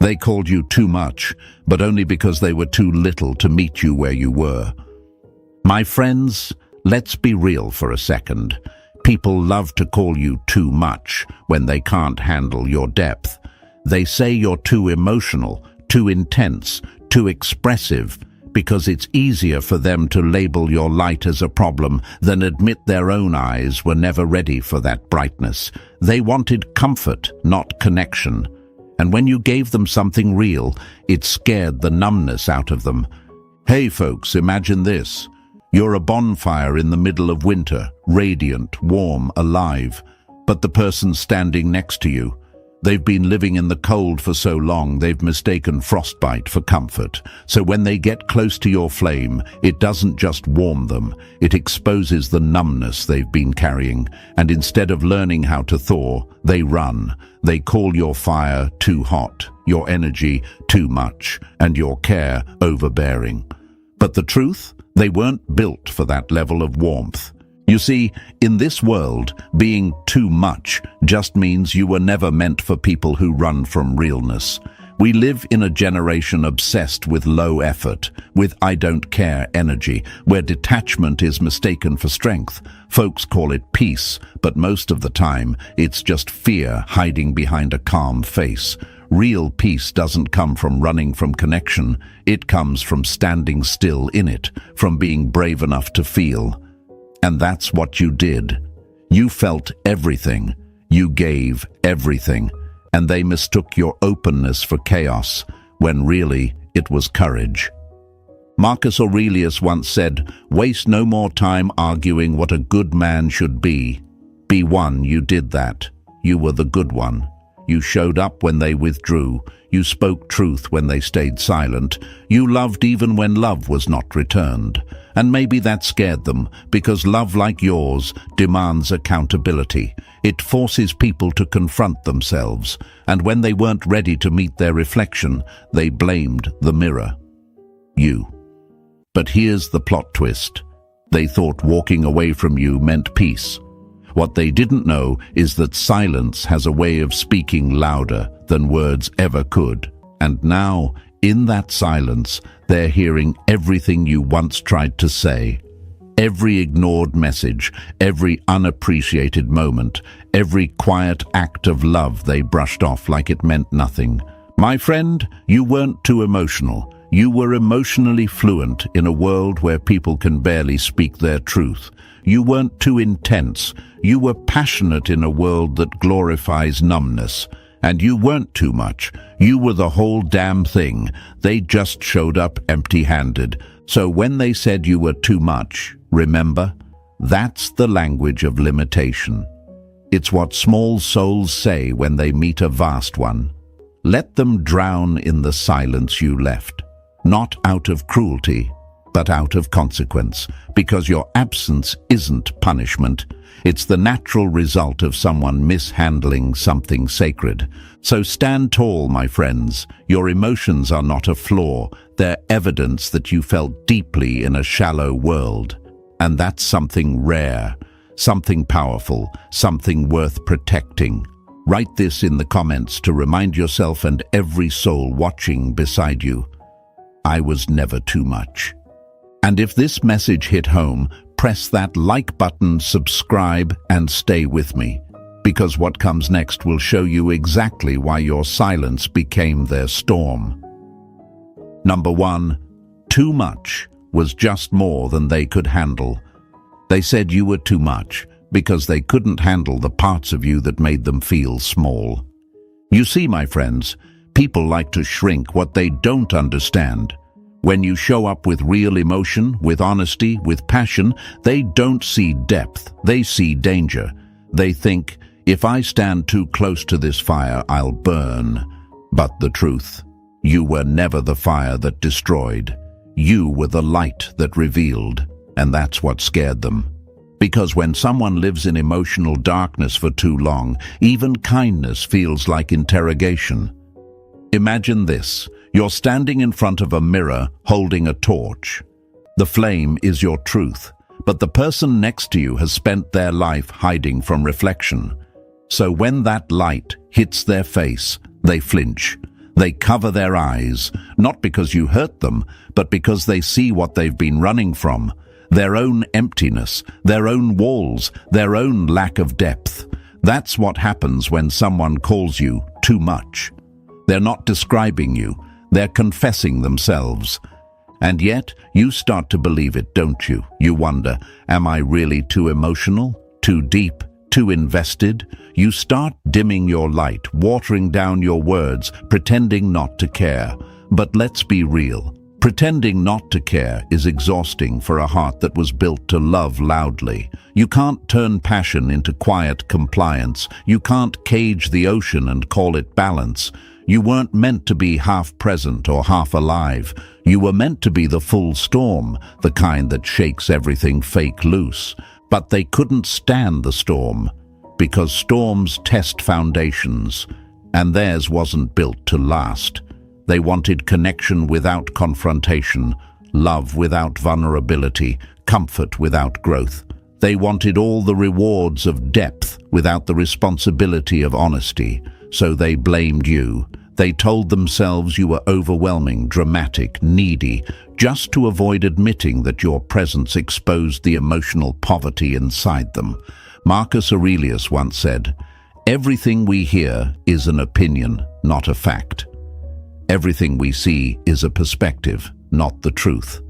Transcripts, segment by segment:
They called you too much, but only because they were too little to meet you where you were. My friends, let's be real for a second. People love to call you too much when they can't handle your depth. They say you're too emotional, too intense, too expressive, because it's easier for them to label your light as a problem than admit their own eyes were never ready for that brightness. They wanted comfort, not connection. And when you gave them something real, it scared the numbness out of them. Hey folks, imagine this. You're a bonfire in the middle of winter, radiant, warm, alive. But the person standing next to you, they've been living in the cold for so long they've mistaken frostbite for comfort. So when they get close to your flame, it doesn't just warm them, it exposes the numbness they've been carrying. And instead of learning how to thaw, they run. They call your fire too hot, your energy too much, and your care overbearing. But the truth? They weren't built for that level of warmth. You see, in this world, being too much just means you were never meant for people who run from realness. We live in a generation obsessed with low effort, with I don't care energy, where detachment is mistaken for strength. Folks call it peace, but most of the time, it's just fear hiding behind a calm face. Real peace doesn't come from running from connection. It comes from standing still in it, from being brave enough to feel. And that's what you did. You felt everything. You gave everything. And they mistook your openness for chaos, when really it was courage. Marcus Aurelius once said, "Waste no more time arguing what a good man should be. Be one, you did that. You were the good one. You showed up when they withdrew. You spoke truth when they stayed silent. You loved even when love was not returned." And maybe that scared them, because love like yours demands accountability. It forces people to confront themselves, and when they weren't ready to meet their reflection, they blamed the mirror. You. But here's the plot twist. They thought walking away from you meant peace. What they didn't know is that silence has a way of speaking louder than words ever could. And now, in that silence, they're hearing everything you once tried to say. Every ignored message, every unappreciated moment, every quiet act of love they brushed off like it meant nothing. My friend, you weren't too emotional. You were emotionally fluent in a world where people can barely speak their truth. You weren't too intense. You were passionate in a world that glorifies numbness. And you weren't too much. You were the whole damn thing. They just showed up empty-handed. So when they said you were too much, remember, that's the language of limitation. It's what small souls say when they meet a vast one. Let them drown in the silence you left, not out of cruelty, but out of consequence, because your absence isn't punishment. It's the natural result of someone mishandling something sacred. So stand tall, my friends. Your emotions are not a flaw. They're evidence that you felt deeply in a shallow world. And that's something rare, something powerful, something worth protecting. Write this in the comments to remind yourself and every soul watching beside you. I was never too much. And if this message hit home, press that like button, subscribe, and stay with me. Because what comes next will show you exactly why your silence became their storm. Number 1. Too much was just more than they could handle. They said you were too much because they couldn't handle the parts of you that made them feel small. You see, my friends, people like to shrink what they don't understand. When you show up with real emotion, with honesty, with passion, they don't see depth, they see danger. They think, if I stand too close to this fire, I'll burn. But the truth, you were never the fire that destroyed. You were the light that revealed, and that's what scared them. Because when someone lives in emotional darkness for too long, even kindness feels like interrogation. Imagine this. You're standing in front of a mirror holding a torch. The flame is your truth, but the person next to you has spent their life hiding from reflection. So when that light hits their face, they flinch. They cover their eyes, not because you hurt them, but because they see what they've been running from. Their own emptiness, their own walls, their own lack of depth. That's what happens when someone calls you too much. They're not describing you, they're confessing themselves. And yet, you start to believe it, don't you? You wonder, am I really too emotional, too deep, too invested? You start dimming your light, watering down your words, pretending not to care. But let's be real. Pretending not to care is exhausting for a heart that was built to love loudly. You can't turn passion into quiet compliance. You can't cage the ocean and call it balance. You weren't meant to be half present or half alive. You were meant to be the full storm, the kind that shakes everything fake loose. But they couldn't stand the storm, because storms test foundations, and theirs wasn't built to last. They wanted connection without confrontation, love without vulnerability, comfort without growth. They wanted all the rewards of depth without the responsibility of honesty. So they blamed you. They told themselves you were overwhelming, dramatic, needy, just to avoid admitting that your presence exposed the emotional poverty inside them. Marcus Aurelius once said, "Everything we hear is an opinion, not a fact. Everything we see is a perspective, not the truth."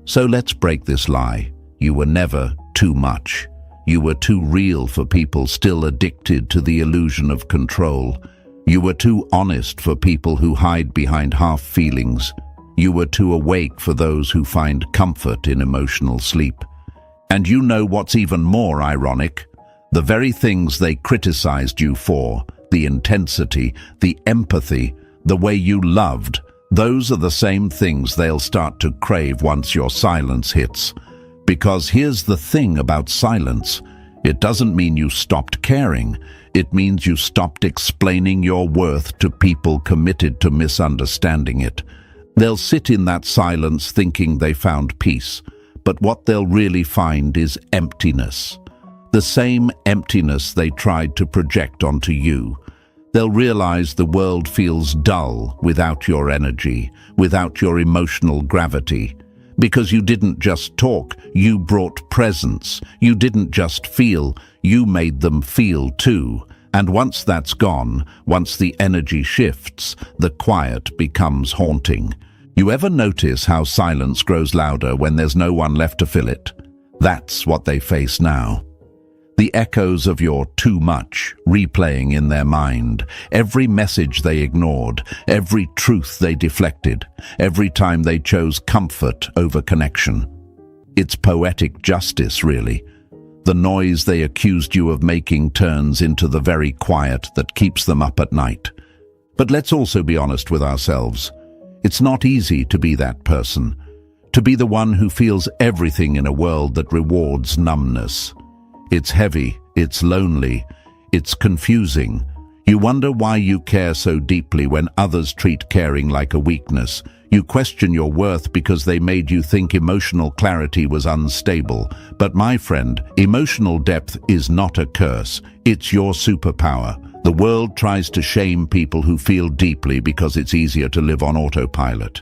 So let's break this lie. You were never too much. You were too real for people still addicted to the illusion of control. You were too honest for people who hide behind half feelings. You were too awake for those who find comfort in emotional sleep. And you know what's even more ironic? The very things they criticized you for, the intensity, the empathy, the way you loved, those are the same things they'll start to crave once your silence hits. Because here's the thing about silence. It doesn't mean you stopped caring. It means you stopped explaining your worth to people committed to misunderstanding it. They'll sit in that silence thinking they found peace, but what they'll really find is emptiness. The same emptiness they tried to project onto you. They'll realize the world feels dull without your energy, without your emotional gravity. Because you didn't just talk, you brought presence. You didn't just feel, you made them feel too. And once that's gone, once the energy shifts, the quiet becomes haunting. You ever notice how silence grows louder when there's no one left to fill it? That's what they face now. The echoes of your too much replaying in their mind, every message they ignored, every truth they deflected, every time they chose comfort over connection. It's poetic justice, really. The noise they accused you of making turns into the very quiet that keeps them up at night. But let's also be honest with ourselves. It's not easy to be that person, to be the one who feels everything in a world that rewards numbness. It's heavy, it's lonely, it's confusing. You wonder why you care so deeply when others treat caring like a weakness. You question your worth because they made you think emotional clarity was unstable. But my friend, emotional depth is not a curse. It's your superpower. The world tries to shame people who feel deeply because it's easier to live on autopilot.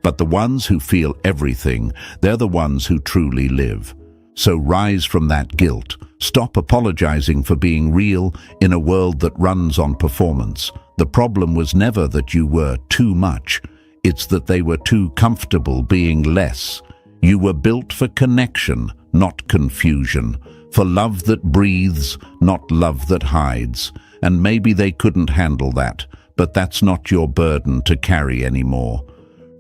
But the ones who feel everything, they're the ones who truly live. So rise from that guilt. Stop apologizing for being real in a world that runs on performance. The problem was never that you were too much. It's that they were too comfortable being less. You were built for connection, not confusion. For love that breathes, not love that hides. And maybe they couldn't handle that, but that's not your burden to carry anymore.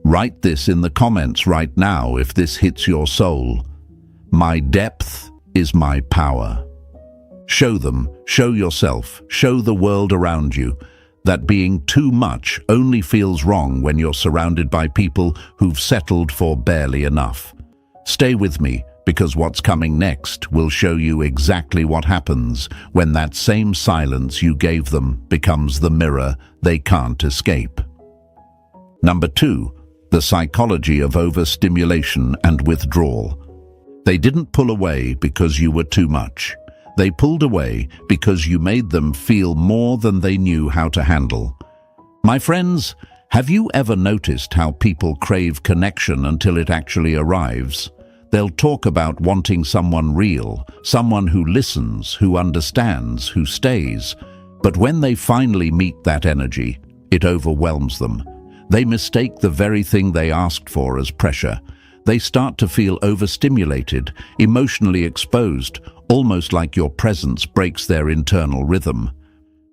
Write this in the comments right now if this hits your soul. My depth is my power. Show them, show yourself, show the world around you that being too much only feels wrong when you're surrounded by people who've settled for barely enough. Stay with me, because what's coming next will show you exactly what happens when that same silence you gave them becomes the mirror they can't escape. Number 2, the psychology of overstimulation and withdrawal. They didn't pull away because you were too much. They pulled away because you made them feel more than they knew how to handle. My friends, have you ever noticed how people crave connection until it actually arrives? They'll talk about wanting someone real, someone who listens, who understands, who stays. But when they finally meet that energy, it overwhelms them. They mistake the very thing they asked for as pressure. They start to feel overstimulated, emotionally exposed, almost like your presence breaks their internal rhythm.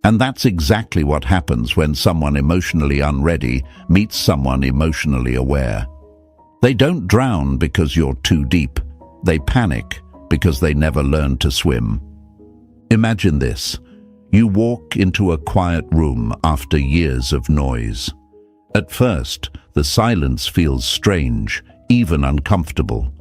And that's exactly what happens when someone emotionally unready meets someone emotionally aware. They don't drown because you're too deep. They panic because they never learned to swim. Imagine this. You walk into a quiet room after years of noise. At first, the silence feels strange, even uncomfortable.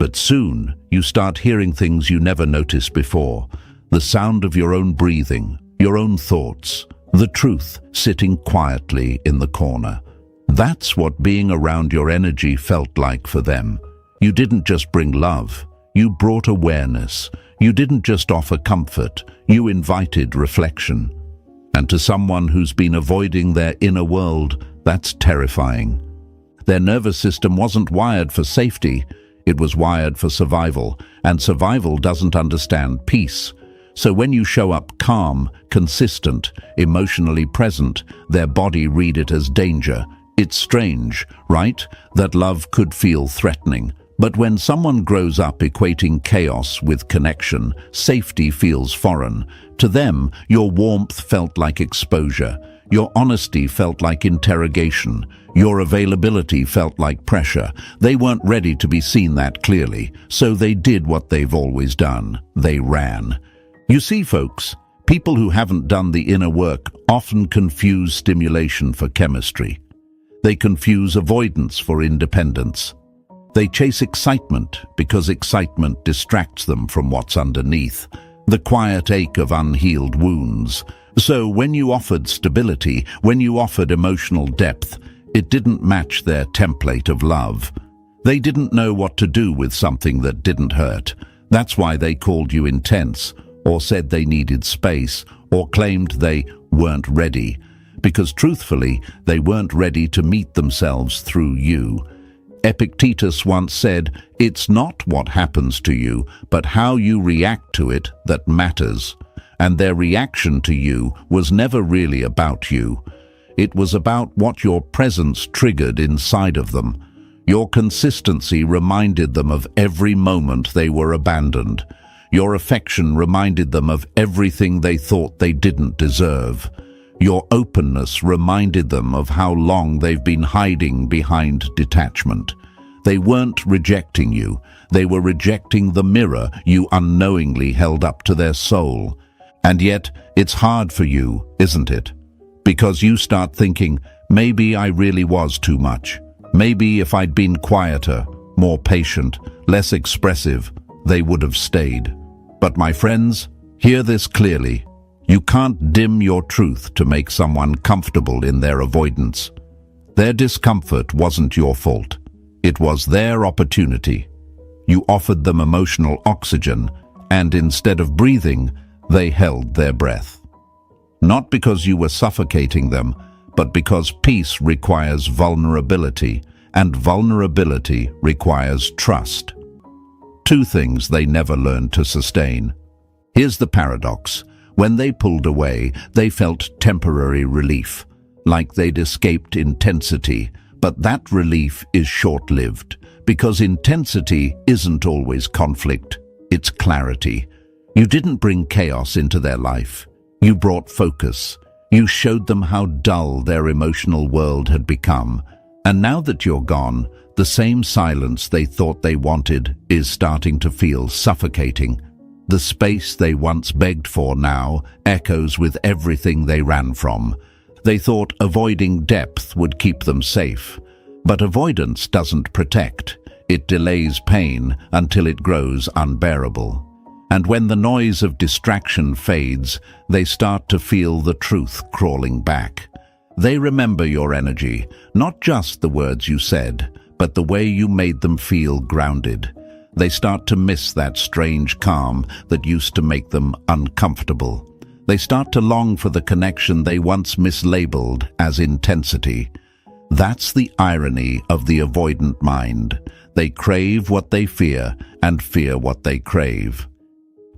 But soon, you start hearing things you never noticed before. The sound of your own breathing, your own thoughts, the truth sitting quietly in the corner. That's what being around your energy felt like for them. You didn't just bring love, you brought awareness. You didn't just offer comfort, you invited reflection. And to someone who's been avoiding their inner world, that's terrifying. Their nervous system wasn't wired for safety, it was wired for survival, and survival doesn't understand peace. So when you show up calm, consistent, emotionally present, their body read it as danger. It's strange, right, that love could feel threatening. But when someone grows up equating chaos with connection, safety feels foreign. To them, your warmth felt like exposure. Your honesty felt like interrogation. Your availability felt like pressure. They weren't ready to be seen that clearly, so they did what they've always done. They ran. You see, folks, people who haven't done the inner work often confuse stimulation for chemistry. They confuse avoidance for independence. They chase excitement because excitement distracts them from what's underneath, the quiet ache of unhealed wounds. So when you offered stability, when you offered emotional depth, it didn't match their template of love. They didn't know what to do with something that didn't hurt. That's why they called you intense, or said they needed space, or claimed they weren't ready. Because truthfully, they weren't ready to meet themselves through you. Epictetus once said, "It's not what happens to you, but how you react to it that matters." And their reaction to you was never really about you. It was about what your presence triggered inside of them. Your consistency reminded them of every moment they were abandoned. Your affection reminded them of everything they thought they didn't deserve. Your openness reminded them of how long they've been hiding behind detachment. They weren't rejecting you. They were rejecting the mirror you unknowingly held up to their soul. And yet, it's hard for you, isn't it? Because you start thinking, maybe I really was too much. Maybe if I'd been quieter, more patient, less expressive, they would have stayed. But my friends, hear this clearly. You can't dim your truth to make someone comfortable in their avoidance. Their discomfort wasn't your fault. It was their opportunity. You offered them emotional oxygen, and instead of breathing, they held their breath. Not because you were suffocating them, but because peace requires vulnerability, and vulnerability requires trust. Two things they never learned to sustain. Here's the paradox. When they pulled away, they felt temporary relief, like they'd escaped intensity. But that relief is short-lived, because intensity isn't always conflict, it's clarity. You didn't bring chaos into their life. You brought focus. You showed them how dull their emotional world had become. And now that you're gone, the same silence they thought they wanted is starting to feel suffocating. The space they once begged for now echoes with everything they ran from. They thought avoiding depth would keep them safe. But avoidance doesn't protect. It delays pain until it grows unbearable. And when the noise of distraction fades, they start to feel the truth crawling back. They remember your energy, not just the words you said, but the way you made them feel grounded. They start to miss that strange calm that used to make them uncomfortable. They start to long for the connection they once mislabeled as intensity. That's the irony of the avoidant mind. They crave what they fear and fear what they crave.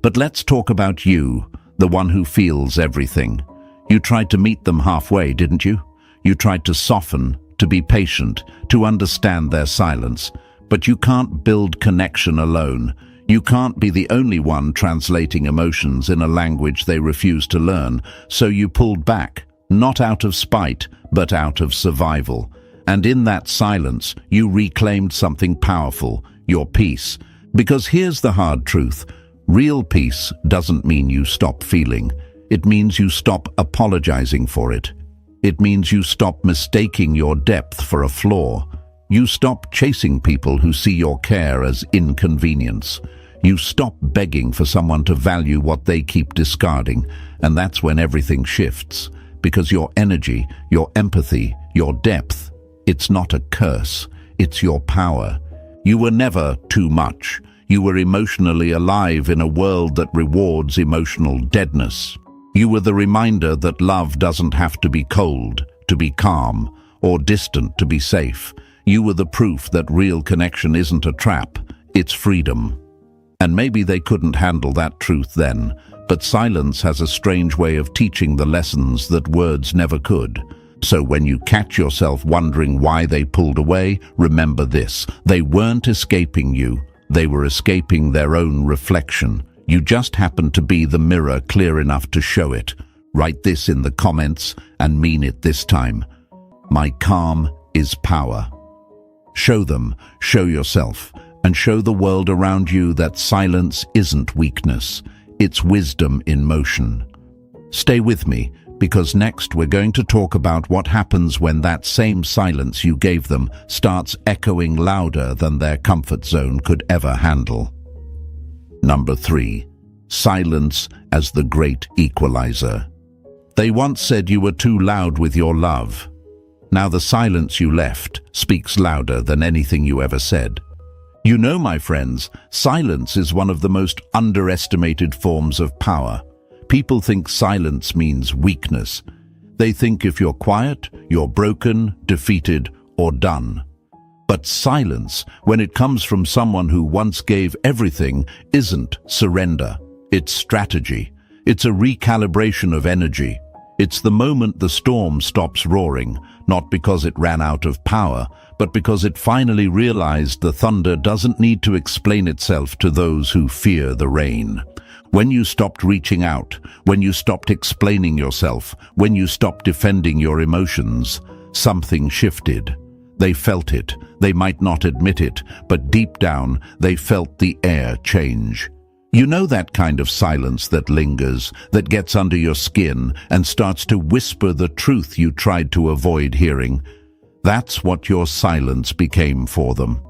But let's talk about you, the one who feels everything. You tried to meet them halfway, didn't you? You tried to soften, to be patient, to understand their silence. But you can't build connection alone. You can't be the only one translating emotions in a language they refuse to learn. So you pulled back, not out of spite, but out of survival. And in that silence, you reclaimed something powerful, your peace. Because here's the hard truth. Real peace doesn't mean you stop feeling. It means you stop apologizing for it. It means you stop mistaking your depth for a flaw. You stop chasing people who see your care as inconvenience. You stop begging for someone to value what they keep discarding, and that's when everything shifts. Because your energy, your empathy, your depth, it's not a curse, it's your power. You were never too much. You were emotionally alive in a world that rewards emotional deadness. You were the reminder that love doesn't have to be cold, to be calm, or distant to be safe. You were the proof that real connection isn't a trap, it's freedom. And maybe they couldn't handle that truth then, but silence has a strange way of teaching the lessons that words never could. So when you catch yourself wondering why they pulled away, remember this: they weren't escaping you, they were escaping their own reflection. You just happened to be the mirror clear enough to show it. Write this in the comments and mean it this time. My calm is power. Show them, show yourself, and show the world around you that silence isn't weakness, it's wisdom in motion. Stay with me, because next we're going to talk about what happens when that same silence you gave them starts echoing louder than their comfort zone could ever handle. Number 3. Silence as the great equalizer. They once said you were too loud with your love. Now the silence you left speaks louder than anything you ever said. You know, my friends, silence is one of the most underestimated forms of power. People think silence means weakness. They think if you're quiet, you're broken, defeated, or done. But silence, when it comes from someone who once gave everything, isn't surrender. It's strategy. It's a recalibration of energy. It's the moment the storm stops roaring, not because it ran out of power, but because it finally realized the thunder doesn't need to explain itself to those who fear the rain. When you stopped reaching out, when you stopped explaining yourself, when you stopped defending your emotions, something shifted. They felt it. They might not admit it, but deep down, they felt the air change. You know that kind of silence that lingers, that gets under your skin and starts to whisper the truth you tried to avoid hearing. That's what your silence became for them.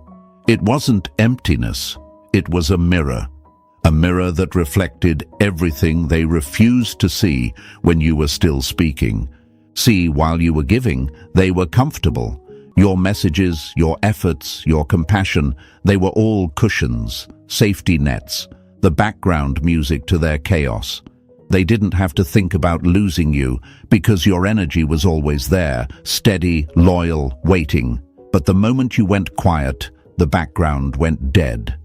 It wasn't emptiness. It was a mirror that reflected everything they refused to see when you were still speaking. See, while you were giving, they were comfortable. Your messages, your efforts, your compassion, they were all cushions, safety nets, the background music to their chaos. They didn't have to think about losing you because your energy was always there, steady, loyal, waiting. But the moment you went quiet, the background went dead.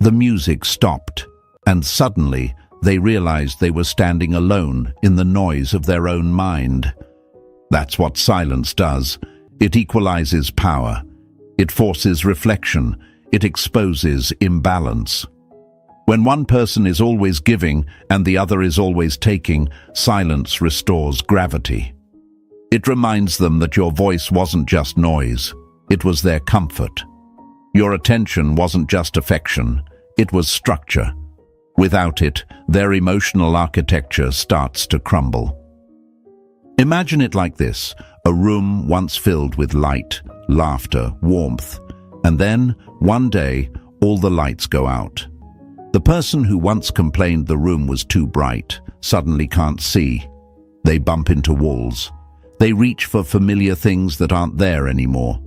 The music stopped, and suddenly they realized they were standing alone in the noise of their own mind. That's what silence does. It equalizes power. It forces reflection. It exposes imbalance. When one person is always giving and the other is always taking, silence restores gravity. It reminds them that your voice wasn't just noise. It was their comfort. Your attention wasn't just affection. It was structure. Without it, their emotional architecture starts to crumble. Imagine it like this: a room once filled with light, laughter, warmth, and then, one day, all the lights go out. The person who once complained the room was too bright suddenly can't see. They bump into walls. They reach for familiar things that aren't there anymore.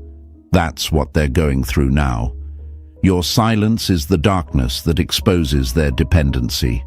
That's what they're going through now. Your silence is the darkness that exposes their dependency.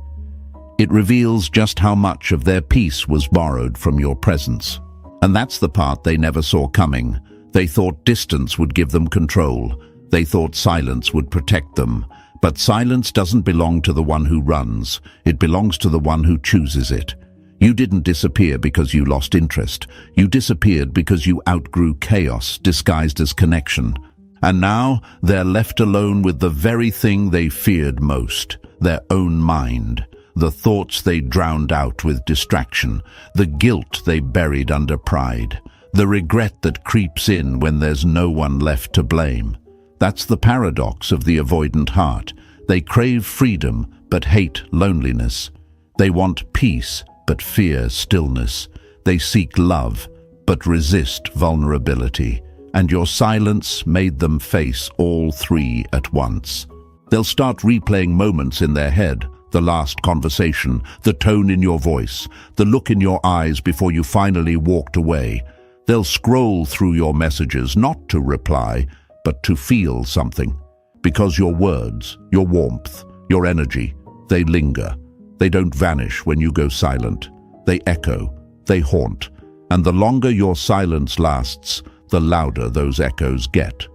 It reveals just how much of their peace was borrowed from your presence. And that's the part they never saw coming. They thought distance would give them control. They thought silence would protect them. But silence doesn't belong to the one who runs. It belongs to the one who chooses it. You didn't disappear because you lost interest. You disappeared because you outgrew chaos disguised as connection. And now they're left alone with the very thing they feared most, their own mind. The thoughts they drowned out with distraction, the guilt they buried under pride, the regret that creeps in when there's no one left to blame. That's the paradox of the avoidant heart. They crave freedom but hate loneliness. They want peace but fear stillness. They seek love but resist vulnerability. And your silence made them face all three at once. They'll start replaying moments in their head, the last conversation, the tone in your voice, the look in your eyes before you finally walked away. They'll scroll through your messages, not to reply, but to feel something. Because your words, your warmth, your energy, they linger. They don't vanish when you go silent. They echo, they haunt. And the longer your silence lasts, the louder those echoes get.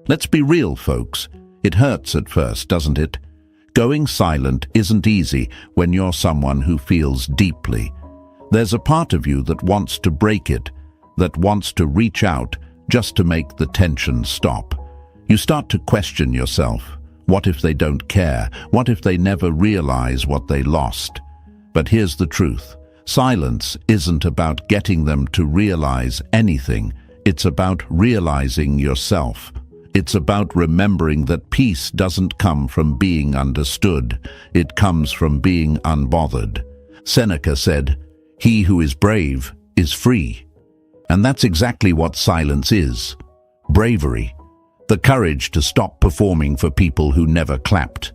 Let's be real, folks. It hurts at first, doesn't it? Going silent isn't easy when you're someone who feels deeply. There's a part of you that wants to break it, that wants to reach out just to make the tension stop. You start to question yourself. What if they don't care? What if they never realize what they lost? But here's the truth. Silence isn't about getting them to realize anything. It's about realizing yourself. It's about remembering that peace doesn't come from being understood. It comes from being unbothered. Seneca said, "He who is brave is free." And that's exactly what silence is. Bravery. The courage to stop performing for people who never clapped.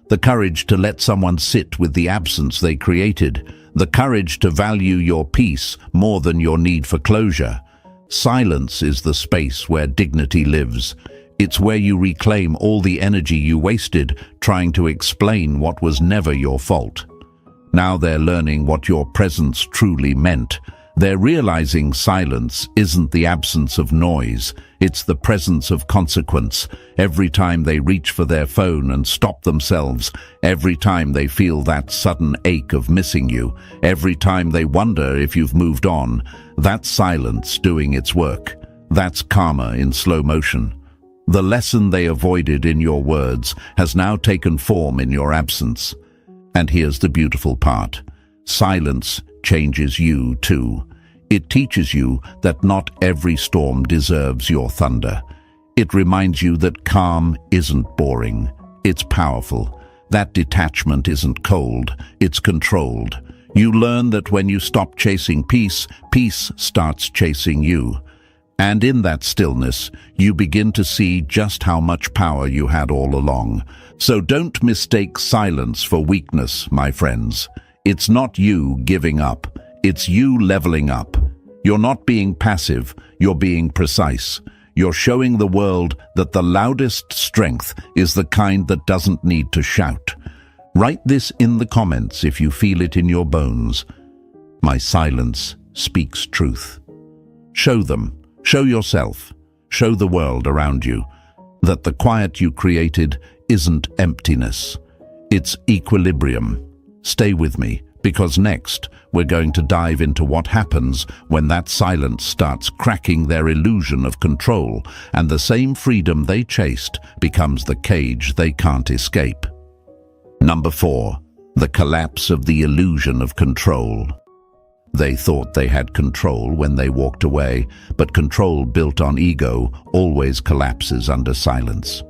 The courage to let someone sit with the absence they created. The courage to value your peace more than your need for closure. Silence is the space where dignity lives. It's where you reclaim all the energy you wasted trying to explain what was never your fault. Now they're learning what your presence truly meant. They're realizing silence isn't the absence of noise, it's the presence of consequence. Every time they reach for their phone and stop themselves, every time they feel that sudden ache of missing you, every time they wonder if you've moved on, that's silence doing its work. That's karma in slow motion. The lesson they avoided in your words has now taken form in your absence. And here's the beautiful part. Silence changes you too. It teaches you that not every storm deserves your thunder. It reminds you that calm isn't boring. It's powerful. That detachment isn't cold. It's controlled. You learn that when you stop chasing peace, peace starts chasing you. And in that stillness, you begin to see just how much power you had all along. So don't mistake silence for weakness, my friends. It's not you giving up. It's you leveling up. You're not being passive, you're being precise. You're showing the world that the loudest strength is the kind that doesn't need to shout. Write this in the comments if you feel it in your bones. My silence speaks truth. Show them, show yourself, show the world around you that the quiet you created isn't emptiness. It's equilibrium. Stay with me, because next we're going to dive into what happens when that silence starts cracking their illusion of control, and the same freedom they chased becomes the cage they can't escape. Number 4. The collapse of the illusion of control. They thought they had control when they walked away, but control built on ego always collapses under silence.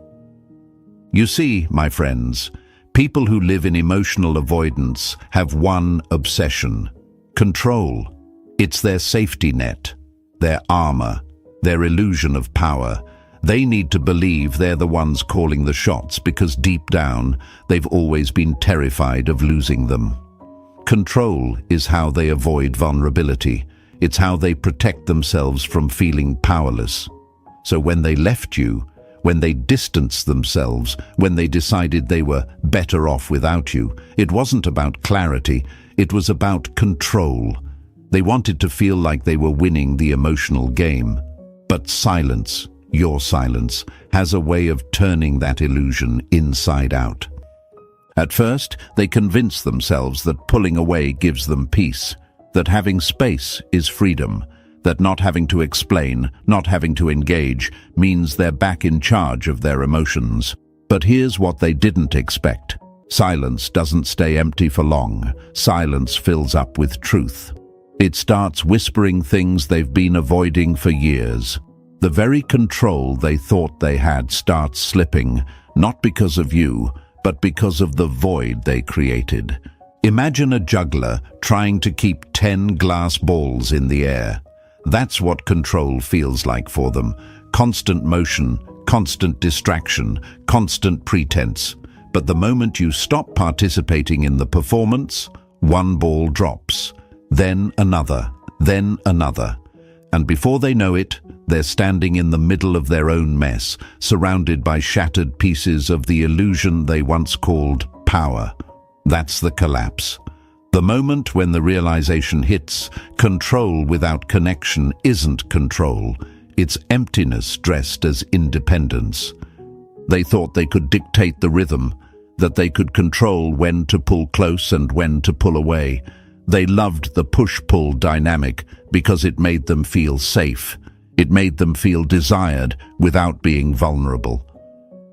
You see, my friends, people who live in emotional avoidance have one obsession: control. It's their safety net, their armor, their illusion of power. They need to believe they're the ones calling the shots because deep down, they've always been terrified of losing them. Control is how they avoid vulnerability. It's how they protect themselves from feeling powerless. So when they left you, when they distanced themselves, when they decided they were better off without you. It wasn't about clarity, it was about control. They wanted to feel like they were winning the emotional game. But silence, your silence, has a way of turning that illusion inside out. At first, they convince themselves that pulling away gives them peace, that having space is freedom, that not having to explain, not having to engage, means they're back in charge of their emotions. But here's what they didn't expect. Silence doesn't stay empty for long. Silence fills up with truth. It starts whispering things they've been avoiding for years. The very control they thought they had starts slipping, not because of you, but because of the void they created. Imagine a juggler trying to keep 10 glass balls in the air. That's what control feels like for them. Constant motion, constant distraction, constant pretense. But the moment you stop participating in the performance, one ball drops, then another, and before they know it, they're standing in the middle of their own mess, surrounded by shattered pieces of the illusion they once called power. That's the collapse. The moment when the realization hits, control without connection isn't control. It's emptiness dressed as independence. They thought they could dictate the rhythm, that they could control when to pull close and when to pull away. They loved the push-pull dynamic because it made them feel safe. It made them feel desired without being vulnerable.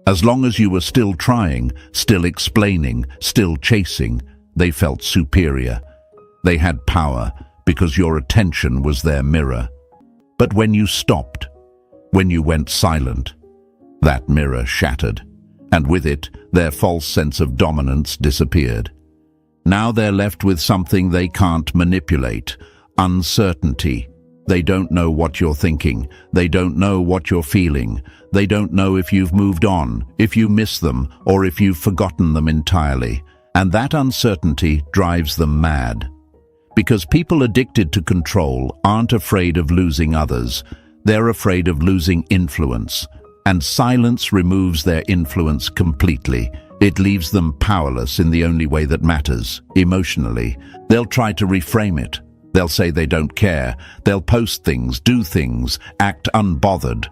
As long as you were still trying, still explaining, still chasing, they felt superior. They had power because your attention was their mirror. But when you stopped, when you went silent, that mirror shattered, and with it, their false sense of dominance disappeared. Now they're left with something they can't manipulate: uncertainty. They don't know what you're thinking. They don't know what you're feeling. They don't know if you've moved on, if you miss them, or if you've forgotten them entirely. And that uncertainty drives them mad. Because people addicted to control aren't afraid of losing others. They're afraid of losing influence. And silence removes their influence completely. It leaves them powerless in the only way that matters, emotionally. They'll try to reframe it. They'll say they don't care. They'll post things, do things, act unbothered.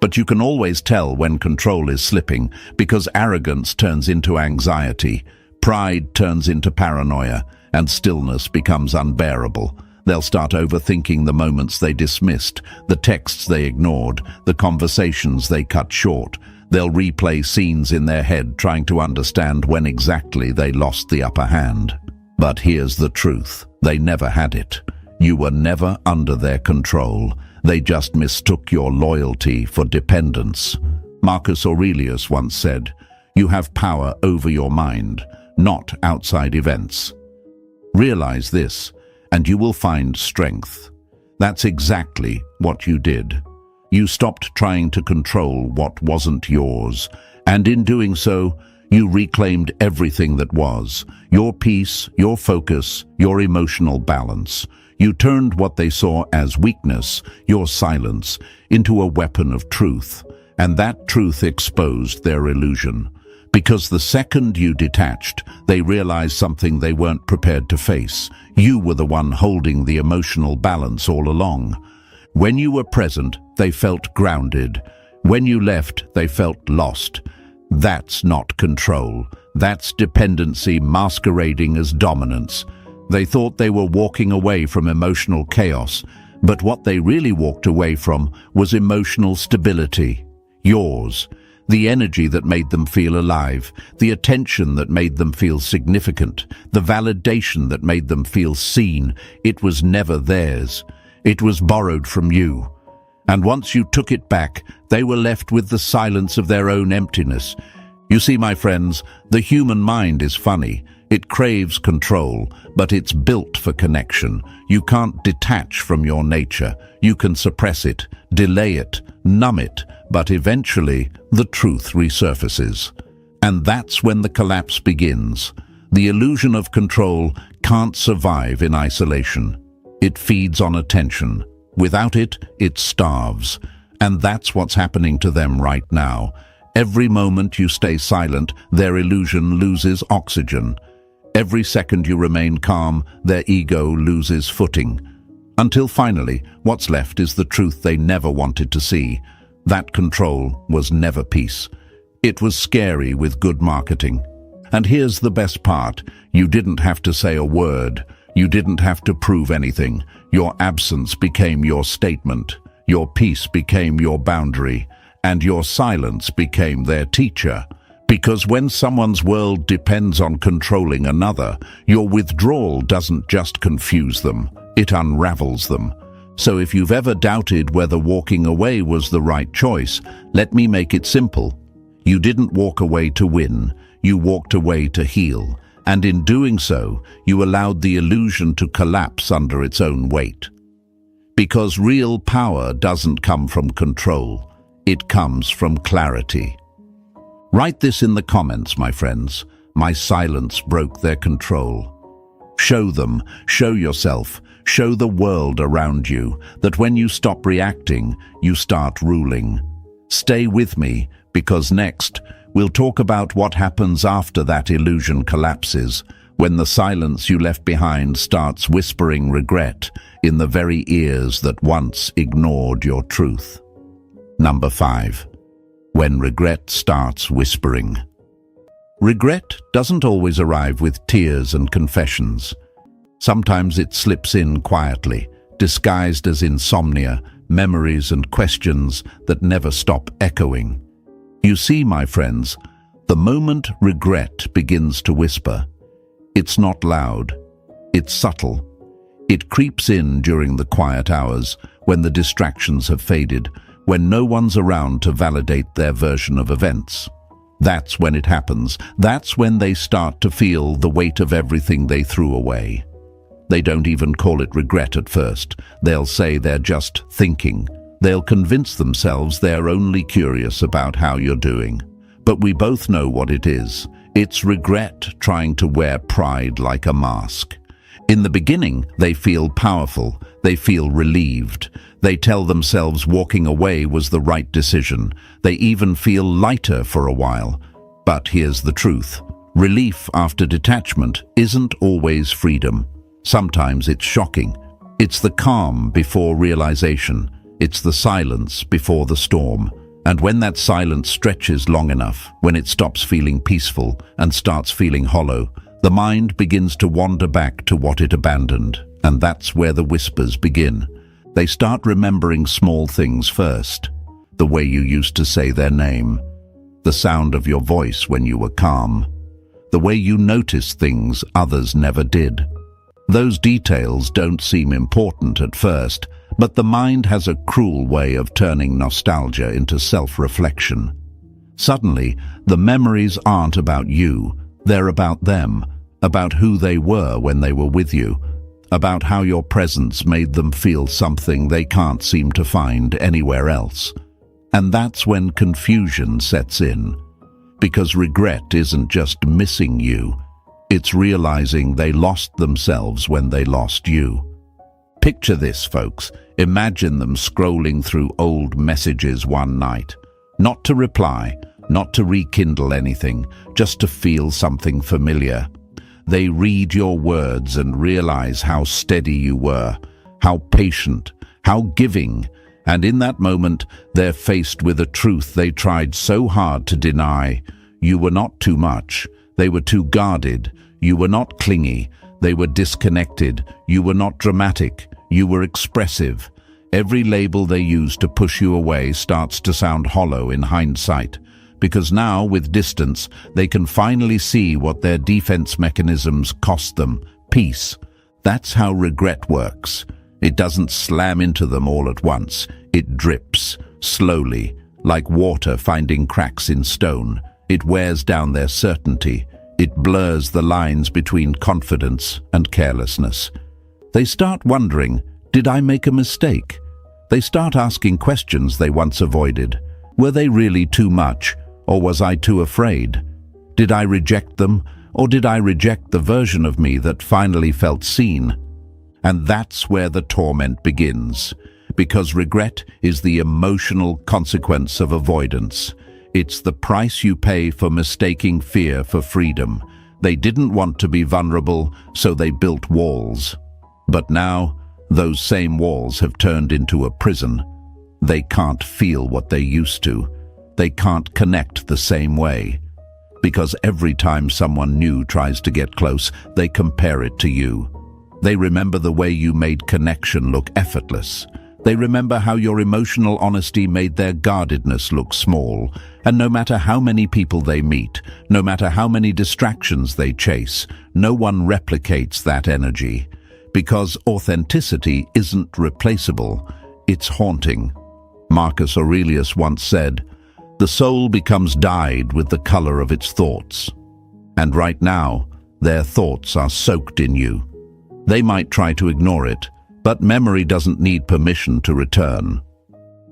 But you can always tell when control is slipping, because arrogance turns into anxiety, pride turns into paranoia, and stillness becomes unbearable. They'll start overthinking the moments they dismissed, the texts they ignored, the conversations they cut short. They'll replay scenes in their head, trying to understand when exactly they lost the upper hand. But here's the truth. They never had it. You were never under their control. They just mistook your loyalty for dependence. Marcus Aurelius once said, "You have power over your mind, not outside events." Realize this, and you will find strength. That's exactly what you did. You stopped trying to control what wasn't yours, and in doing so, you reclaimed everything that was: your peace, your focus, your emotional balance. You turned what they saw as weakness, your silence, into a weapon of truth, and that truth exposed their illusion. Because the second you detached, they realized something they weren't prepared to face. You were the one holding the emotional balance all along. When you were present, they felt grounded. When you left, they felt lost. That's not control. That's dependency masquerading as dominance. They thought they were walking away from emotional chaos, but what they really walked away from was emotional stability. Yours. The energy that made them feel alive, the attention that made them feel significant, the validation that made them feel seen. It was never theirs. It was borrowed from you. And once you took it back, they were left with the silence of their own emptiness. You see, my friends, the human mind is funny. It craves control, but it's built for connection. You can't detach from your nature. You can suppress it, delay it, numb it, but eventually the truth resurfaces. And that's when the collapse begins. The illusion of control can't survive in isolation. It feeds on attention. Without it, it starves. And that's what's happening to them right now. Every moment you stay silent, their illusion loses oxygen. Every second you remain calm, their ego loses footing. Until finally, what's left is the truth they never wanted to see. That control was never peace. It was scary with good marketing. And here's the best part. You didn't have to say a word. You didn't have to prove anything. Your absence became your statement. Your peace became your boundary. And your silence became their teacher. Because when someone's world depends on controlling another, your withdrawal doesn't just confuse them, it unravels them. So if you've ever doubted whether walking away was the right choice, let me make it simple. You didn't walk away to win, you walked away to heal. And in doing so, you allowed the illusion to collapse under its own weight. Because real power doesn't come from control, it comes from clarity. Write this in the comments, my friends. My silence broke their control. Show them, show yourself, show the world around you that when you stop reacting, you start ruling. Stay with me, because next, we'll talk about what happens after that illusion collapses, when the silence you left behind starts whispering regret in the very ears that once ignored your truth. Number 5. When regret starts whispering. Regret doesn't always arrive with tears and confessions. Sometimes it slips in quietly, disguised as insomnia, memories and questions that never stop echoing. You see, my friends, the moment regret begins to whisper, it's not loud, it's subtle. It creeps in during the quiet hours, when the distractions have faded, when no one's around to validate their version of events. That's when it happens. That's when they start to feel the weight of everything they threw away. They don't even call it regret at first. They'll say they're just thinking. They'll convince themselves they're only curious about how you're doing. But we both know what it is. It's regret trying to wear pride like a mask. In the beginning, they feel powerful. They feel relieved. They tell themselves walking away was the right decision. They even feel lighter for a while. But here's the truth. Relief after detachment isn't always freedom. Sometimes it's shocking. It's the calm before realization. It's the silence before the storm. And when that silence stretches long enough, when it stops feeling peaceful and starts feeling hollow, the mind begins to wander back to what it abandoned. And that's where the whispers begin. They start remembering small things first. The way you used to say their name. The sound of your voice when you were calm. The way you noticed things others never did. Those details don't seem important at first, but the mind has a cruel way of turning nostalgia into self-reflection. Suddenly, the memories aren't about you, they're about them, about who they were when they were with you, about how your presence made them feel something they can't seem to find anywhere else. And that's when confusion sets in, because regret isn't just missing you, it's realizing they lost themselves when they lost you. Picture this, folks. Imagine them scrolling through old messages one night. Not to reply, not to rekindle anything, just to feel something familiar. They read your words and realize how steady you were, how patient, how giving, and in that moment, they're faced with a truth they tried so hard to deny. You were not too much. They were too guarded. You were not clingy. They were disconnected. You were not dramatic. You were expressive. Every label they used to push you away starts to sound hollow in hindsight, because now, with distance, they can finally see what their defense mechanisms cost them: peace. That's how regret works. It doesn't slam into them all at once. It drips, slowly, like water finding cracks in stone. It wears down their certainty. It blurs the lines between confidence and carelessness. They start wondering, did I make a mistake? They start asking questions they once avoided. Were they really too much, or was I too afraid? Did I reject them, or did I reject the version of me that finally felt seen? And that's where the torment begins. Because regret is the emotional consequence of avoidance. It's the price you pay for mistaking fear for freedom. They didn't want to be vulnerable, so they built walls. But now, those same walls have turned into a prison. They can't feel what they used to. They can't connect the same way. Because every time someone new tries to get close, they compare it to you. They remember the way you made connection look effortless. They remember how your emotional honesty made their guardedness look small. And no matter how many people they meet, no matter how many distractions they chase, no one replicates that energy. Because authenticity isn't replaceable, it's haunting. Marcus Aurelius once said, "The soul becomes dyed with the color of its thoughts." And right now, their thoughts are soaked in you. They might try to ignore it, but memory doesn't need permission to return.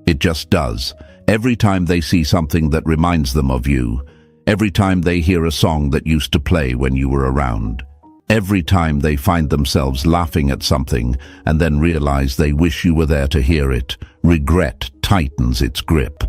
It just does. Every time they see something that reminds them of you, every time they hear a song that used to play when you were around, every time they find themselves laughing at something and then realize they wish you were there to hear it, regret tightens its grip.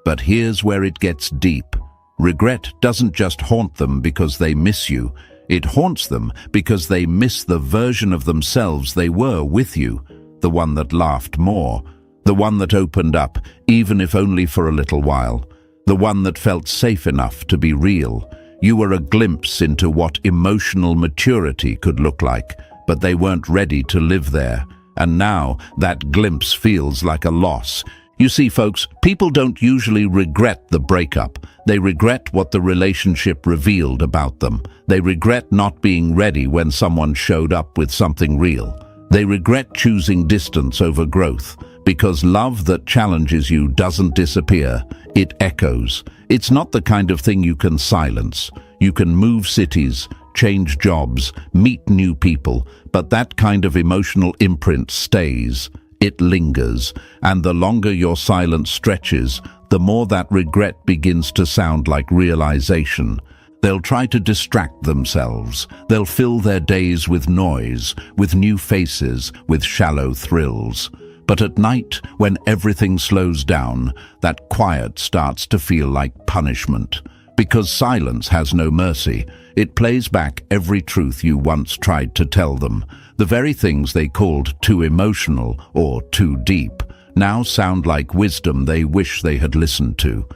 But here's where it gets deep. Regret doesn't just haunt them because they miss you. It haunts them because they miss the version of themselves they were with you, the one that laughed more, the one that opened up, even if only for a little while, the one that felt safe enough to be real. You were a glimpse into what emotional maturity could look like, but they weren't ready to live there. And now that glimpse feels like a loss. You see, folks, people don't usually regret the breakup. They regret what the relationship revealed about them. They regret not being ready when someone showed up with something real. They regret choosing distance over growth, because love that challenges you doesn't disappear. It echoes. It's not the kind of thing you can silence. You can move cities, change jobs, meet new people, but that kind of emotional imprint stays. It lingers, and the longer your silence stretches, the more that regret begins to sound like realization. They'll try to distract themselves. They'll fill their days with noise, with new faces, with shallow thrills. But at night, when everything slows down, that quiet starts to feel like punishment. Because silence has no mercy. It plays back every truth you once tried to tell them. The very things they called too emotional or too deep now sound like wisdom they wish they had listened to.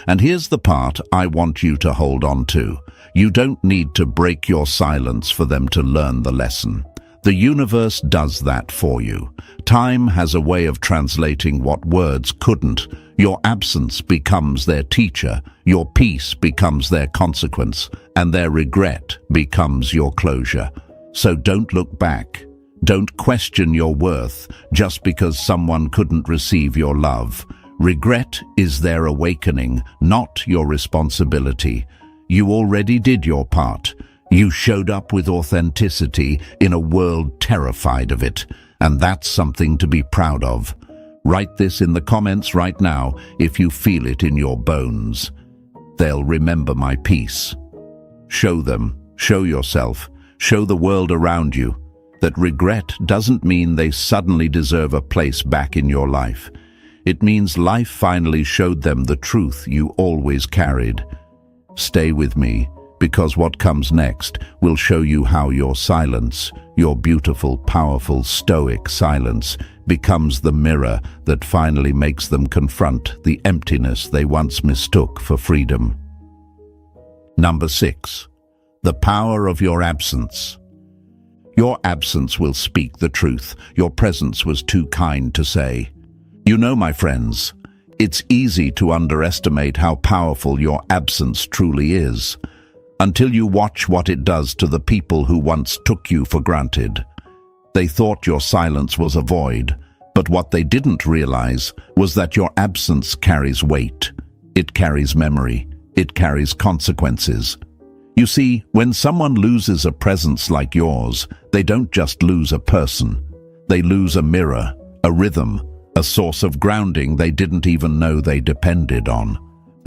And here's the part I want you to hold on to. You don't need to break your silence for them to learn the lesson. The universe does that for you. Time has a way of translating what words couldn't. Your absence becomes their teacher, your peace becomes their consequence, and their regret becomes your closure. So don't look back. Don't question your worth just because someone couldn't receive your love. Regret is their awakening, not your responsibility. You already did your part. You showed up with authenticity in a world terrified of it, and that's something to be proud of. Write this in the comments right now if you feel it in your bones. They'll remember my peace. Show them, show yourself, show the world around you that regret doesn't mean they suddenly deserve a place back in your life. It means life finally showed them the truth you always carried. Stay with me, because what comes next will show you how your silence, your beautiful, powerful, stoic silence, becomes the mirror that finally makes them confront the emptiness they once mistook for freedom. Number 6. The power of your absence. Your absence will speak the truth. Your presence was too kind to say. You know, my friends, it's easy to underestimate how powerful your absence truly is, until you watch what it does to the people who once took you for granted. They thought your silence was a void, but what they didn't realize was that your absence carries weight. It carries memory. It carries consequences. You see, when someone loses a presence like yours, they don't just lose a person. They lose a mirror, a rhythm, a source of grounding they didn't even know they depended on.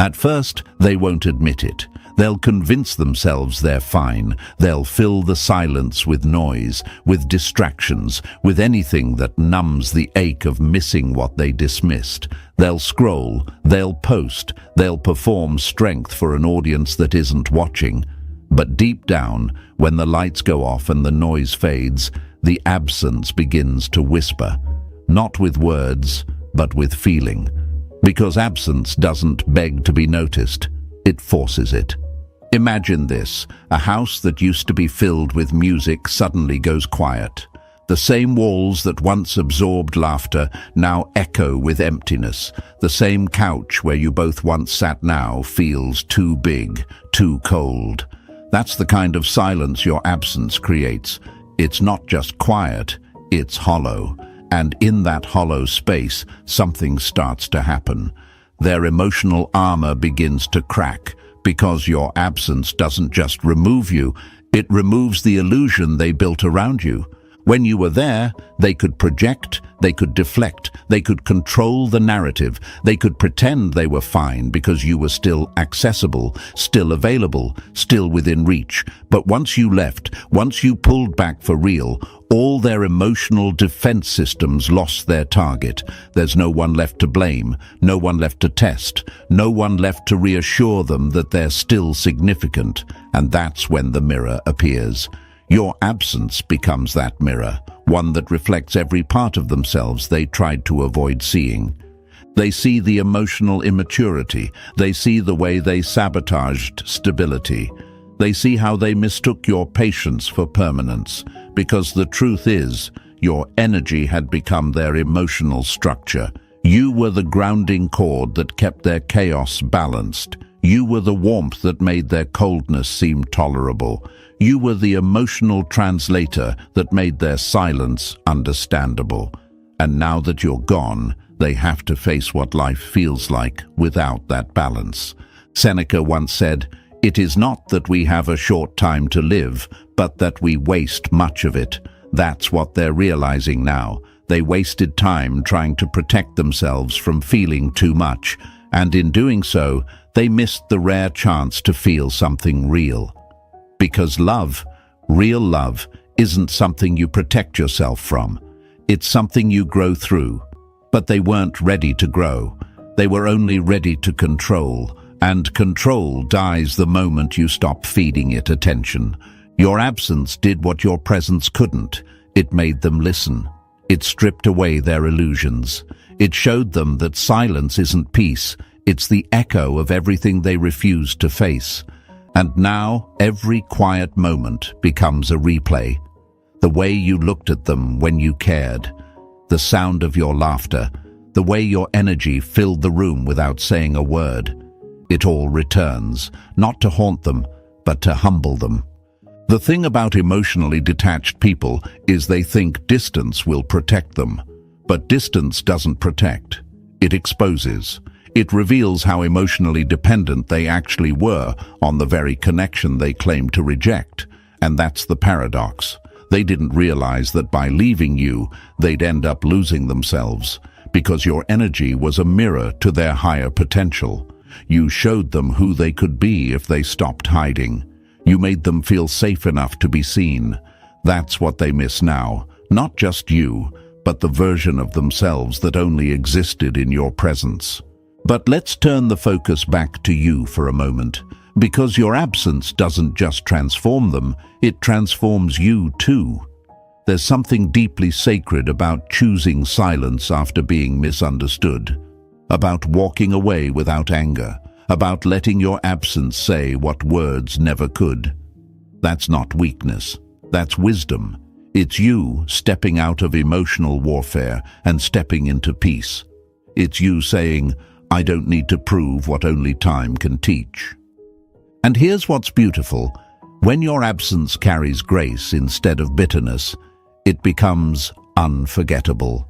At first, they won't admit it. They'll convince themselves they're fine. They'll fill the silence with noise, with distractions, with anything that numbs the ache of missing what they dismissed. They'll scroll, they'll post, they'll perform strength for an audience that isn't watching. But deep down, when the lights go off and the noise fades, the absence begins to whisper, not with words, but with feeling. Because absence doesn't beg to be noticed, it forces it. Imagine this: a house that used to be filled with music suddenly goes quiet. The same walls that once absorbed laughter now echo with emptiness. The same couch where you both once sat now feels too big, too cold. That's the kind of silence your absence creates. It's not just quiet, it's hollow. And in that hollow space, something starts to happen. Their emotional armor begins to crack, because your absence doesn't just remove you, it removes the illusion they built around you. When you were there, they could project, they could deflect, they could control the narrative, they could pretend they were fine because you were still accessible, still available, still within reach. But once you left, once you pulled back for real, all their emotional defense systems lost their target. There's no one left to blame, no one left to test, no one left to reassure them that they're still significant. And that's when the mirror appears. Your absence becomes that mirror, one that reflects every part of themselves they tried to avoid seeing. They see the emotional immaturity. They see the way they sabotaged stability. They see how they mistook your patience for permanence, because the truth is, your energy had become their emotional structure. You were the grounding cord that kept their chaos balanced. You were the warmth that made their coldness seem tolerable. You were the emotional translator that made their silence understandable. And now that you're gone, they have to face what life feels like without that balance. Seneca once said, "It is not that we have a short time to live, but that we waste much of it." That's what they're realizing now. They wasted time trying to protect themselves from feeling too much, and in doing so, they missed the rare chance to feel something real. Because love, real love, isn't something you protect yourself from. It's something you grow through. But they weren't ready to grow. They were only ready to control. And control dies the moment you stop feeding it attention. Your absence did what your presence couldn't. It made them listen. It stripped away their illusions. It showed them that silence isn't peace. It's the echo of everything they refused to face. And now, every quiet moment becomes a replay. The way you looked at them when you cared, the sound of your laughter, the way your energy filled the room without saying a word. It all returns, not to haunt them, but to humble them. The thing about emotionally detached people is they think distance will protect them. But distance doesn't protect. It exposes. It reveals how emotionally dependent they actually were on the very connection they claimed to reject. And that's the paradox. They didn't realize that by leaving you, they'd end up losing themselves, because your energy was a mirror to their higher potential. You showed them who they could be if they stopped hiding. You made them feel safe enough to be seen. That's what they miss now. Not just you, but the version of themselves that only existed in your presence. But let's turn the focus back to you for a moment, because your absence doesn't just transform them, it transforms you too. There's something deeply sacred about choosing silence after being misunderstood, about walking away without anger, about letting your absence say what words never could. That's not weakness, that's wisdom. It's you stepping out of emotional warfare and stepping into peace. It's you saying, "I don't need to prove what only time can teach." And here's what's beautiful. When your absence carries grace instead of bitterness, it becomes unforgettable.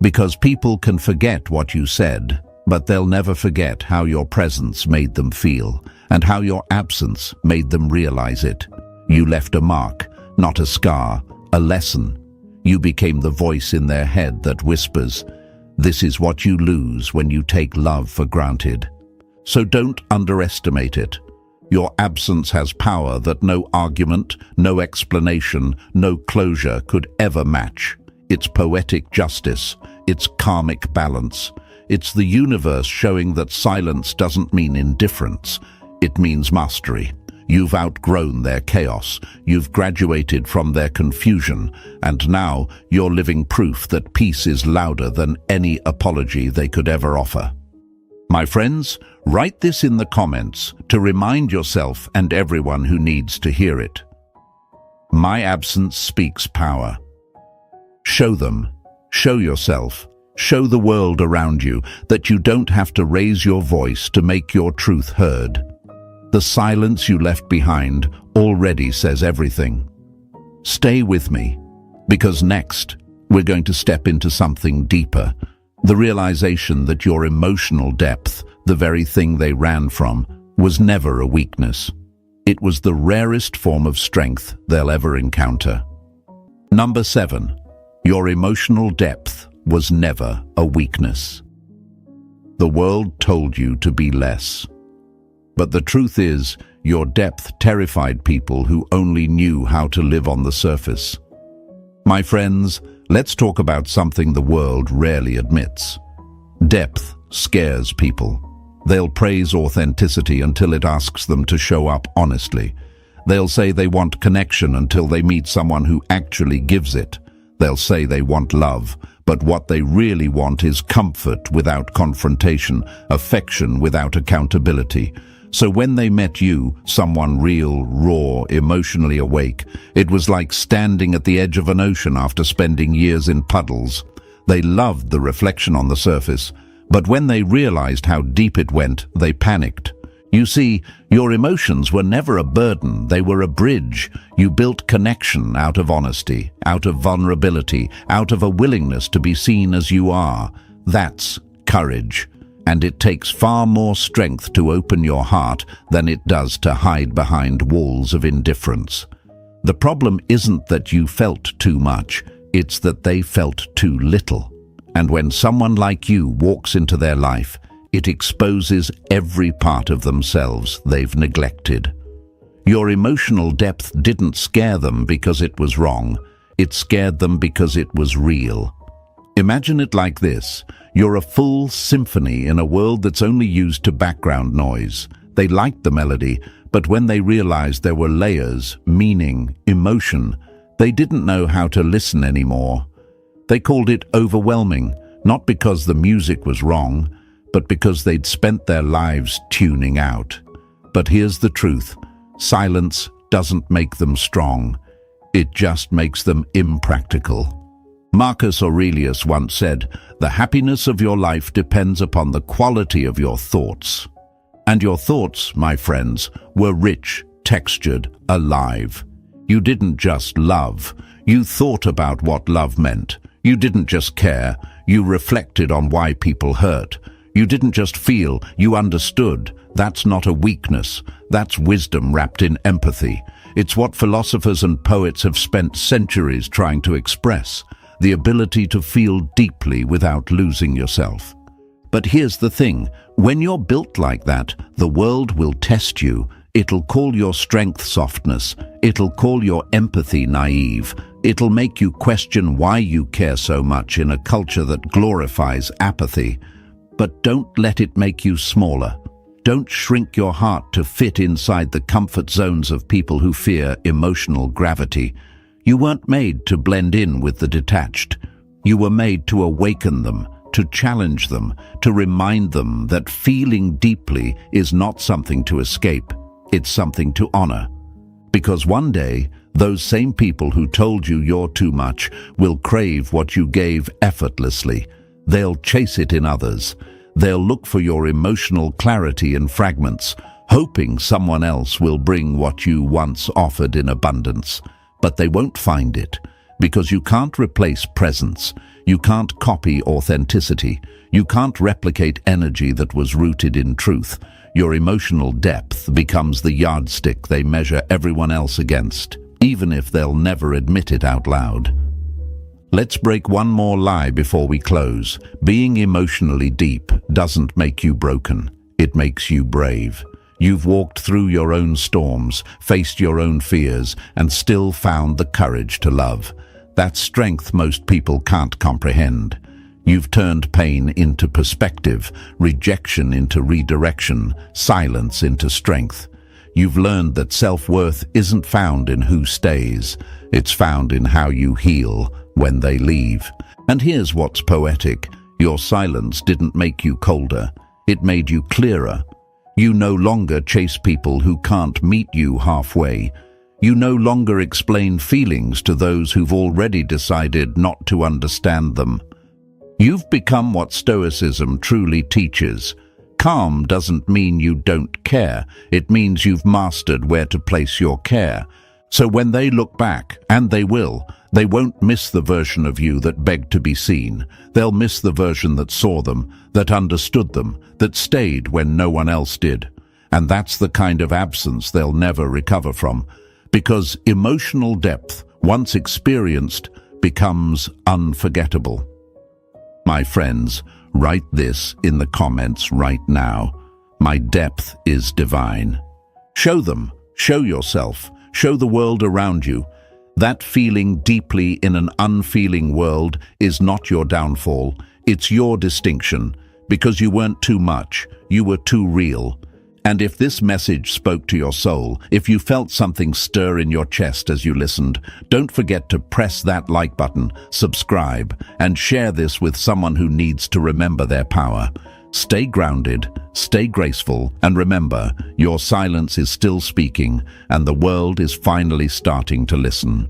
Because people can forget what you said, but they'll never forget how your presence made them feel, and how your absence made them realize it. You left a mark, not a scar, a lesson. You became the voice in their head that whispers, "This is what you lose when you take love for granted." so don't underestimate it. Your absence has power that no argument, no explanation, no closure could ever match. It's poetic justice, it's karmic balance. It's the universe showing that silence doesn't mean indifference, it means mastery. You've outgrown their chaos, you've graduated from their confusion, and now you're living proof that peace is louder than any apology they could ever offer. My friends, write this in the comments to remind yourself and everyone who needs to hear it. My absence speaks power. Show them, show yourself, show the world around you that you don't have to raise your voice to make your truth heard. The silence you left behind already says everything. Stay with me, because next we're going to step into something deeper. The realization that your emotional depth, the very thing they ran from, was never a weakness. It was the rarest form of strength they'll ever encounter. Number 7. Your emotional depth was never a weakness. The world told you to be less. But the truth is, your depth terrified people who only knew how to live on the surface. My friends, let's talk about something the world rarely admits. Depth scares people. They'll praise authenticity until it asks them to show up honestly. They'll say they want connection until they meet someone who actually gives it. They'll say they want love, but what they really want is comfort without confrontation, affection without accountability. So when they met you, someone real, raw, emotionally awake, it was like standing at the edge of an ocean after spending years in puddles. They loved the reflection on the surface, but when they realized how deep it went, they panicked. You see, your emotions were never a burden, they were a bridge. You built connection out of honesty, out of vulnerability, out of a willingness to be seen as you are. That's courage. And it takes far more strength to open your heart than it does to hide behind walls of indifference. The problem isn't that you felt too much, it's that they felt too little. And when someone like you walks into their life, it exposes every part of themselves they've neglected. Your emotional depth didn't scare them because it was wrong, it scared them because it was real. Imagine it like this. You're a full symphony in a world that's only used to background noise. They liked the melody, but when they realized there were layers, meaning, emotion, they didn't know how to listen anymore. They called it overwhelming, not because the music was wrong, but because they'd spent their lives tuning out. But here's the truth. Silence doesn't make them strong. It just makes them impractical. Marcus Aurelius once said, "The happiness of your life depends upon the quality of your thoughts." And your thoughts, my friends, were rich, textured, alive. You didn't just love. You thought about what love meant. You didn't just care. You reflected on why people hurt. You didn't just feel. You understood. That's not a weakness. That's wisdom wrapped in empathy. It's what philosophers and poets have spent centuries trying to express. The ability to feel deeply without losing yourself. But here's the thing, when you're built like that, the world will test you. It'll call your strength softness. It'll call your empathy naive. It'll make you question why you care so much in a culture that glorifies apathy. But don't let it make you smaller. Don't shrink your heart to fit inside the comfort zones of people who fear emotional gravity. You weren't made to blend in with the detached. You were made to awaken them, to challenge them, to remind them that feeling deeply is not something to escape, it's something to honor. Because one day, those same people who told you you're too much will crave what you gave effortlessly. They'll chase it in others. They'll look for your emotional clarity in fragments, hoping someone else will bring what you once offered in abundance. But they won't find it, because you can't replace presence, you can't copy authenticity, you can't replicate energy that was rooted in truth. Your emotional depth becomes the yardstick they measure everyone else against, even if they'll never admit it out loud. Let's break one more lie before we close. Being emotionally deep doesn't make you broken. It makes you brave. You've walked through your own storms, faced your own fears, and still found the courage to love. That's strength most people can't comprehend. You've turned pain into perspective, rejection into redirection, silence into strength. You've learned that self-worth isn't found in who stays. It's found in how you heal when they leave. And here's what's poetic. Your silence didn't make you colder. It made you clearer. You no longer chase people who can't meet you halfway. You no longer explain feelings to those who've already decided not to understand them. You've become what Stoicism truly teaches. Calm doesn't mean you don't care. It means you've mastered where to place your care. So when they look back, and they will, they won't miss the version of you that begged to be seen. They'll miss the version that saw them, that understood them, that stayed when no one else did. And that's the kind of absence they'll never recover from. Because emotional depth, once experienced, becomes unforgettable. My friends, write this in the comments right now. My depth is divine. Show them, show yourself, show the world around you. That feeling deeply in an unfeeling world is not your downfall, it's your distinction. Because you weren't too much, you were too real. And if this message spoke to your soul, if you felt something stir in your chest as you listened, don't forget to press that like button, subscribe, and share this with someone who needs to remember their power. Stay grounded, stay graceful, and remember, your silence is still speaking, and the world is finally starting to listen.